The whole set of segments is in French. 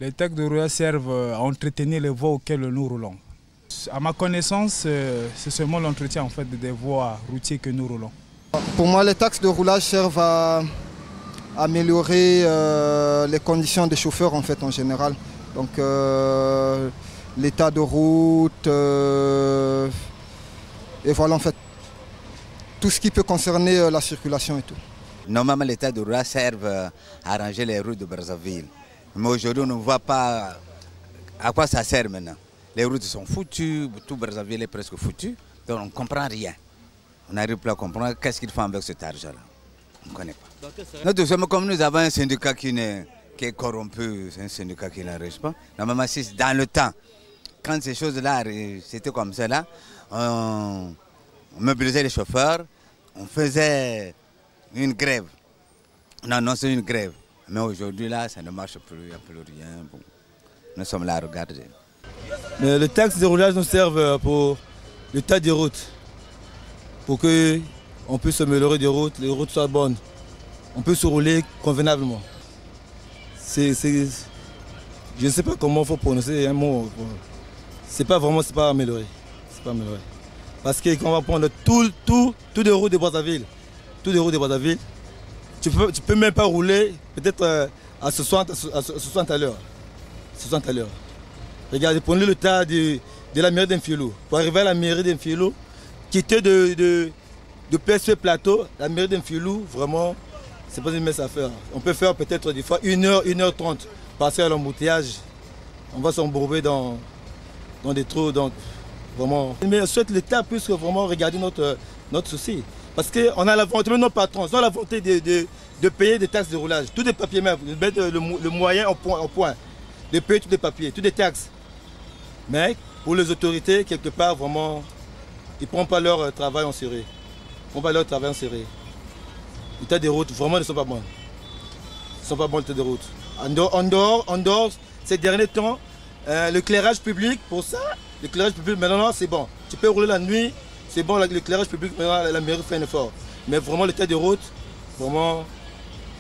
Les taxes de roulage servent à entretenir les voies auxquelles nous roulons. À ma connaissance, c'est seulement l'entretien en fait, des voies routières que nous roulons. Pour moi, les taxes de roulage servent à améliorer les conditions des chauffeurs en fait en général. Donc l'état de route et voilà en fait tout ce qui peut concerner la circulation et tout. Normalement, l'état de roulage sert à arranger les routes de Brazzaville. Mais aujourd'hui, on ne voit pas à quoi ça sert maintenant. Les routes sont foutues, tout Brazzaville est presque foutu, donc on ne comprend rien. On n'arrive plus à comprendre qu'est-ce qu'ils font avec cet argent-là. On ne connaît pas. Nous, comme nous avons un syndicat qui est corrompu, c'est un syndicat qui n'arrive pas. Normalement, si dans le temps, quand ces choses-là, c'était comme ça, là, on mobilisait les chauffeurs, on faisait une grève. On annonçait une grève. Mais aujourd'hui, là, ça ne marche plus, il n'y a plus rien. Bon, nous sommes là à regarder. Mais les taxes de roulage nous servent pour l'état des routes. Pour qu'on puisse améliorer des routes, les routes soient bonnes. On peut se rouler convenablement. Je ne sais pas comment il faut prononcer un mot. C'est pas amélioré. C'est pas amélioré. Parce qu'on va prendre toutes les routes de Brazzaville. Toutes les routes de Brazzaville. Tu peux même pas rouler peut-être à 60 à l'heure. 60 à l'heure. Regardez, prenez le tas de la mairie d'Infilo. Pour arriver à la mairie d'Infilo, quitter de PSP Plateau, la mairie d'Infilo, vraiment, c'est pas une mince affaire. On peut faire peut-être des fois 1h30, passer à l'embouteillage. On va s'embourber dans des trous. Donc, vraiment. Mais je souhaite l'État puisse vraiment regarder notre souci. Parce qu'on a la volonté, même nos patrons, ils ont la volonté de payer des taxes de roulage. Tous les papiers même, de mettre le moyen au point, de payer tous les papiers, toutes les taxes. Mais pour les autorités, quelque part, vraiment, ils ne prennent pas leur travail en sérieux. Ils ne prennent pas leur travail en sérieux. L'état des routes, vraiment, ne sont pas bons. Ils ne sont pas bons, l'état des routes. En dehors, ces derniers temps, l'éclairage public, pour ça, l'éclairage public, maintenant, c'est bon. Tu peux rouler la nuit, c'est bon, l'éclairage public, maintenant, la mairie fait un effort. Mais vraiment, l'état des routes, vraiment,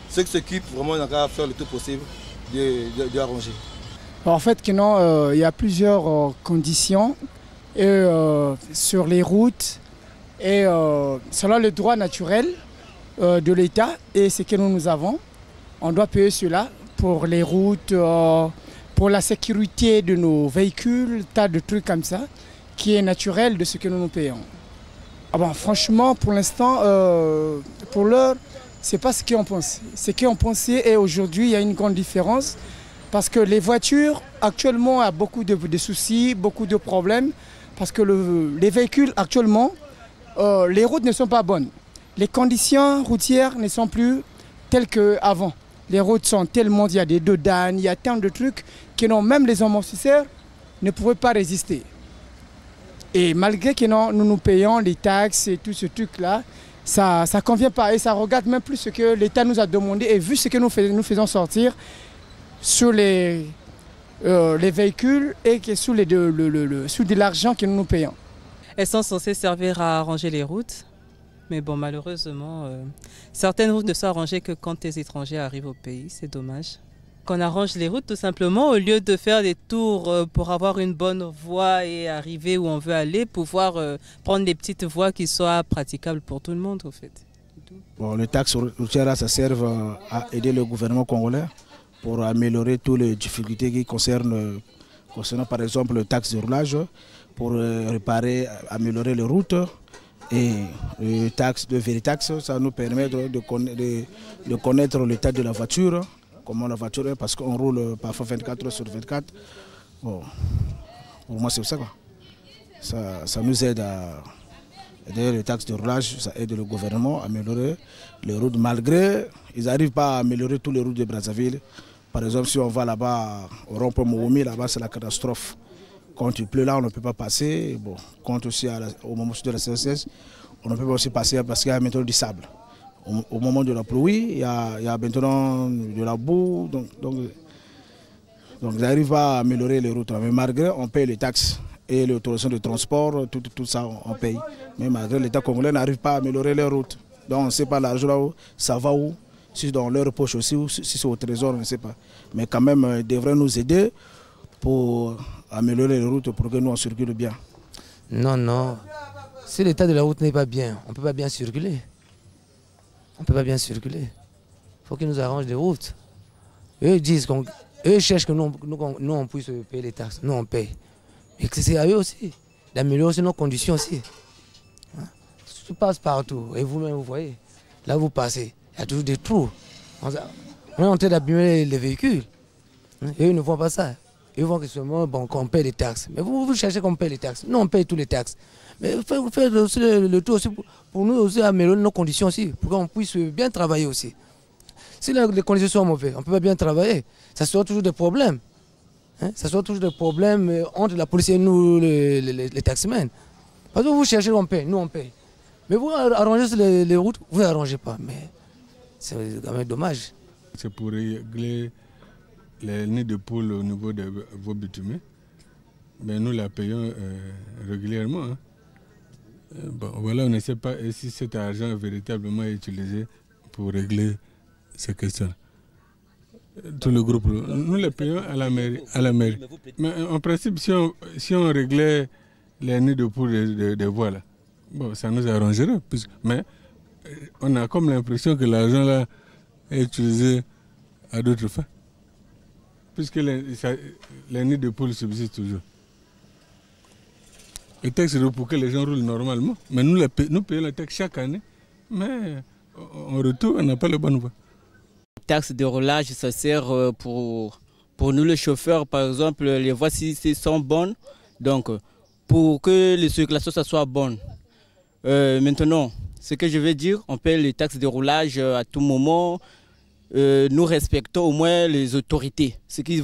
ceux qui s'occupent, vraiment, ils ont qu'à faire le tout possible de arranger. En fait, il y a plusieurs conditions sur les routes et selon le droit naturel de l'État et ce que nous avons. On doit payer cela pour les routes, pour la sécurité de nos véhicules, tas de trucs comme ça, qui est naturel de ce que nous payons. Ah bon, franchement, pour l'instant, pour l'heure, ce n'est pas ce qu'on pense. Ce qu'on pensait et aujourd'hui, il y a une grande différence. Parce que les voitures, actuellement, ont beaucoup de soucis, beaucoup de problèmes. Parce que les véhicules, actuellement, les routes ne sont pas bonnes. Les conditions routières ne sont plus telles qu'avant. Les routes sont tellement, il y a des dodanes, il y a tant de trucs que non, même les amortisseurs ne pouvaient pas résister. Et malgré que nous payons les taxes et tout ce truc-là, ça ne convient pas. Et ça regarde même plus ce que l'État nous a demandé. Et vu ce que nous faisons sortir, sur les véhicules et sur de l'argent que nous payons. Elles sont censées servir à arranger les routes, mais bon, malheureusement, certaines routes ne sont arrangées que quand les étrangers arrivent au pays, c'est dommage. Qu'on arrange les routes tout simplement, au lieu de faire des tours pour avoir une bonne voie et arriver où on veut aller, pouvoir prendre des petites voies qui soient praticables pour tout le monde, au fait. Bon, les taxes routières, ça sert à aider le gouvernement congolais pour améliorer toutes les difficultés qui concernent par exemple les taxes de roulage, pour réparer, améliorer les routes et les taxes de Veritax, ça nous permet de connaître l'état de la voiture, comment la voiture est, parce qu'on roule parfois 24 heures sur 24. Bon, pour moi c'est ça quoi. Ça nous aide à aider les taxes de roulage, ça aide le gouvernement à améliorer les routes malgré ils n'arrivent pas à améliorer toutes les routes de Brazzaville. Par exemple, si on va là-bas, au rond-point Mououmi, là-bas c'est la catastrophe. Quand il pleut là, on ne peut pas passer. Bon, quand aussi au moment de la CSS, on ne peut pas aussi passer parce qu'il y a maintenant du sable. Au moment de la pluie, il y a maintenant de la boue. Donc ils n'arrivent pas à améliorer les routes. Mais malgré, on paye les taxes et l'autorisation de transport, tout ça, on paye. Mais malgré l'État congolais n'arrive pas à améliorer les routes. Donc on ne sait pas l'argent là où, ça va où. si dans leur poche aussi, ou si c'est au trésor, je ne sais pas. Mais quand même, ils devraient nous aider pour améliorer les routes pour que nous on circule bien. Non, non. Si l'état de la route n'est pas bien, on ne peut pas bien circuler. On ne peut pas bien circuler. Il faut qu'ils nous arrangent des routes. Eux disent eux cherchent que nous on puisse payer les taxes. Nous on paye. Mais c'est à eux aussi d'améliorer nos conditions aussi. Tout passe partout. Et vous-même, vous voyez, là vous passez, il y a toujours des trous. On est en train d'abîmer les véhicules. Et eux ne voient pas ça. Ils voient que seulement qu'on paye les taxes. Mais vous cherchez qu'on paye les taxes. Nous, on paye tous les taxes. Mais vous faites aussi le tour aussi pour nous aussi améliorer nos conditions aussi, pour qu'on puisse bien travailler aussi. Si les conditions sont mauvaises, on ne peut pas bien travailler. Ça sera toujours des problèmes. Ça sera toujours des problèmes entre la police et nous, les taximens. Parce que vous cherchez qu'on paye, nous on paye. Mais vous arrangez les routes, vous n'arrangez pas. Mais c'est quand même dommage. C'est pour régler les nids de poules au niveau de vos bitumés. Mais nous la payons régulièrement. Hein. Bon, voilà, on ne sait pas si cet argent est véritablement utilisé pour régler ces questions. Tout le groupe, nous les payons à la mairie. Mais en principe, si on réglait les nids de poules des voies là, bon, ça nous arrangerait. Mais on a comme l'impression que l'argent là est utilisé à d'autres fins. Puisque les nids de poules subsistent toujours. Le texte c'est pour que les gens roulent normalement. Mais nous payons le texte chaque année. Mais en retour, on n'a pas le bon voie. La taxe de roulage, ça sert pour nous les chauffeurs, par exemple, les voies si sont bonnes. Donc, pour que les circulations soient bonnes. Maintenant, ce que je veux dire, on paye les taxes de roulage à tout moment. Nous respectons au moins les autorités. Ce qu'ils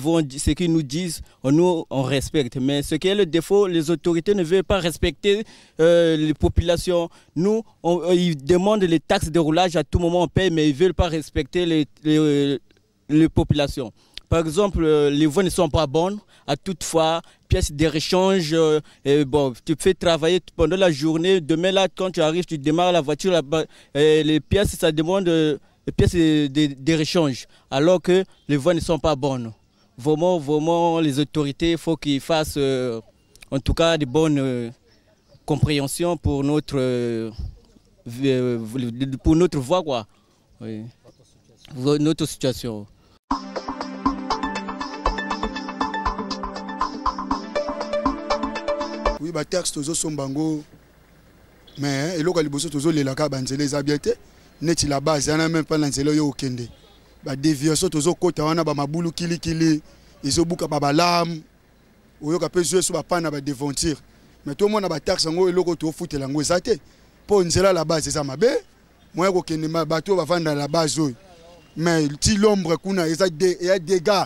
nous disent, nous on respecte. Mais ce qui est le défaut, les autorités ne veulent pas respecter les populations. Nous, ils demandent les taxes de roulage à tout moment, on paye, mais ils ne veulent pas respecter les populations. Par exemple, les voies ne sont pas bonnes. À toute fois, pièces de rechange, bon, tu fais travailler pendant la journée. Demain, là, quand tu arrives, tu démarres la voiture, les pièces, ça demande des pièces de rechange, alors que les voies ne sont pas bonnes. Vraiment, les autorités, il faut qu'ils fassent en tout cas de bonnes compréhensions pour notre voie, quoi. Oui. Notre situation. Oui, bah texte aux sombango, mais et local bosso aux les laka banzele zabiete, neti la base, y'en a même pas l'anzelo yo okende. Bah déviation aux kota wana ba mabulu kili, ils ont bouka ba lam, ou yo kapé jouer sur ba pana ba devantir. Mais tout le monde a ba taxe ngo et logo to foute lango zate. Pour nzela la base ça mabe, moi ko kende ma bateau va vendre la base zo. Mais ti l'ombre kuna il y a dégâts.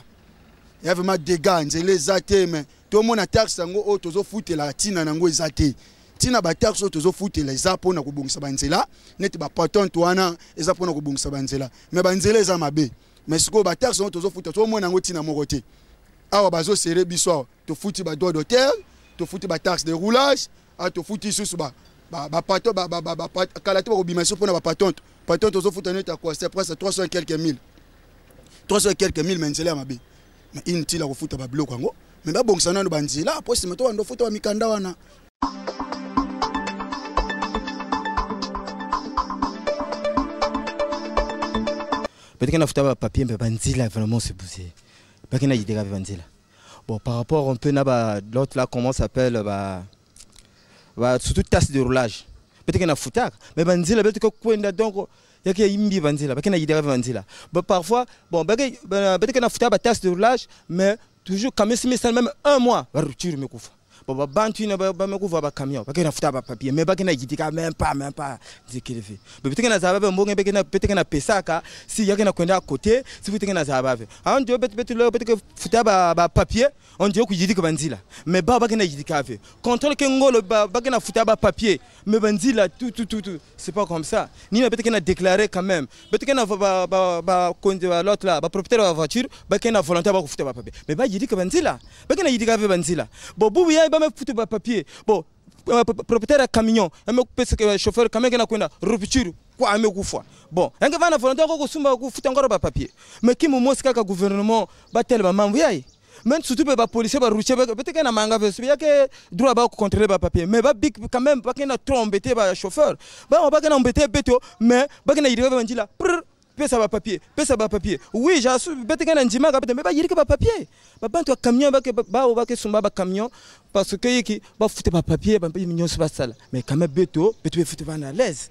Il y a vraiment dégâts, nzele zate mais tout le monde a taxe ngo o tozo foute la tina nango ezate. Tina ba taxe o tozo foute la za pona ko bongisa banzela, net ba patente wana eza pona ko bongisa banzela. Mais banzela eza mabe. Mais siko ba taxe o tozo foute to mo nango tina mokote. Awa bazo serrer biso to foute ba droit d'auteur, to foute ba taxe de roulage, a to foute susu ba patente ba kalato ko bima so pona ba patente. Patente tozo foute net à quoi c'est presque 300 et quelques mille. 300 et quelques mille banzela mabe. Mais inti la ko foute ba bloc ngo. Mais ba bongsana no banzela après c'est meto ndo foto wa mikanda wana. Peut-être qu'on a fait papier mais banzela vraiment c'est poussé. Pas qu'on a idée avec banzela. Bon par rapport un peu na l'autre là comment s'appelle surtout tasse de roulage. Peut-être qu'on a foutu mais banzela peut-être que quoi donc il y a qui imbi banzela pas qu'on a idée avec banzela. Bon parfois bon peut-être qu'on a foutu tasse de roulage mais toujours quand même un mois va rupture me couvre. Bon bantu na ba me couvre ba camion pas qu'on a foutu papier mais pas qu'on a idée même pas c'est qu'il fait. Mais peut-être qu'on a ça bon peut-être qu'on a pesaka si il y a qu'on a connu à côté si peut-être qu'on a ça on dit peut-être que foutu papier on dit que idée que banzela mais pas qu'on a idée qu'avait contrôle que ngolo ba qu'on a foutu papier mais banzela tout c'est pas comme ça ni peut-être qu'on a déclaré quand même peut-être qu'on a l'autre là propriétaire de la voiture ba qu'on a volontaire ba foutu papier mais pas idée que banzela pas qu'on a idée qu'avait banzela bon boubou ya ba me foutu papier bon propriétaire ya camion amekupesa chauffeur kama ngena kwenda rupture kwa amekufa bon yanga vana volontaire ko kusumba kufuta ngoro ba papier mais qui mo mosi kaka gouvernement ba tel ba mambo yayi même surtout ba policier ba routier peut-être na manga veut bien que droit ba contrôler ba papier mais ba big quand même ba kena trop embêter ba chauffeur ba kena embêter beto mais ba kena yiri ba njila pesa ba papier oui j'ai su bete kana njima ka mais ba yiri ba papier ba bantu camion ba ke sumba ba camion parce que yiki ba foutre ba papier ba nyonso ba sala mais quand même beto be foutre ba à l'aise.